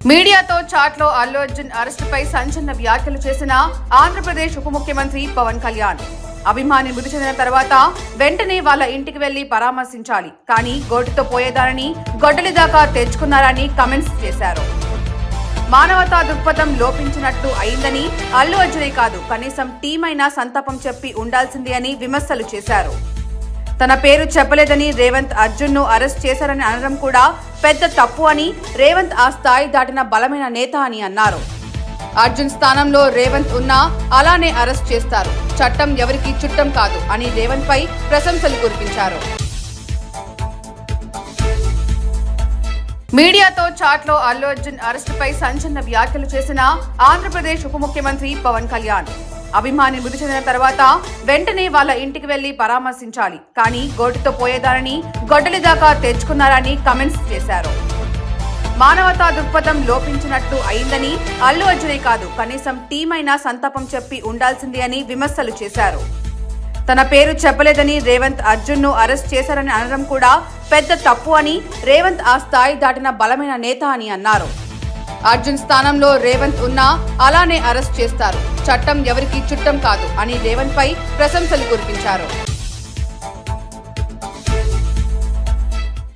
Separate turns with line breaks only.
మీడియాతో చాట్లో అల్లు అర్జున్ అరెస్టుపై సంచలన వ్యాఖ్యలు చేసిన ఆంధ్రప్రదేశ్ ఉప ముఖ్యమంత్రి పవన్ కళ్యాణ్. అభిమాని మృతి చెందిన తర్వాత వెంటనే వాళ్ళ ఇంటికి వెళ్లి పరామర్శించాలి, కానీ గోటితో పోయేదానని గొడ్డలి దాకా తెచ్చుకున్నారని కమెంట్స్ చేశారు. మానవతా దృక్పథం లోపించినట్టు అయిందని, అల్లు అర్జునే కాదు కనీసం టీం అయినా సంతాపం చెప్పి ఉండాల్సింది అని విమర్శలు చేశారు. తన పేరు చెప్పలేదని రేవంత్ అర్జున్ ను అరెస్ట్ చేశారని అనడం కూడా పెద్ద తప్పు అని, రేవంత్ ఆ స్థాయి దాటిన బలమైన నేత అని అన్నారు. అర్జున్ స్థానంలో రేవంత్ ఉన్నా అలానే అరెస్ట్ చేస్తారు, చట్టం ఎవరికి చుట్టం కాదు అని రేవంత్ పై ప్రశంసలు కురిపించారు. మీడియాతో చాట్లో అల్లు అర్జున్ అరెస్టుపై సంచలన వ్యాఖ్యలు చేసిన ఆంధ్రప్రదేశ్ ఉప ముఖ్యమంత్రి పవన్ కళ్యాణ్. అభిమాని మృతి చెందిన తర్వాత వెంటనే వాళ్ళ ఇంటికి వెళ్లి పరామర్శించాలి, కానీ గోటితో పోయేదానని గొడ్డలి దాకా తెచ్చుకున్నారని కమెంట్స్ చేశారు. మానవతా దృక్పథం లోపించినట్టు అయిందని, అల్లు అర్జునే కాదు కనీసం టీం అయినా సంతాపం చెప్పి ఉండాల్సింది అని విమర్శలు చేశారు. తన పేరు చెప్పలేదని రేవంత్ అర్జున్ ను అరెస్ట్ చేశారని అనడం కూడా పెద్ద తప్పు అని, రేవంత్ ఆ స్థాయి దాటిన బలమైన నేత అని అన్నారు. అర్జున్ స్థానంలో రేవంత్ ఉన్నా అలానే అరెస్ట్ చేస్తారు, చట్టం ఎవరికి చుట్టం కాదు అని రేవంత్ పై ప్రశంసలు కురిపించారు.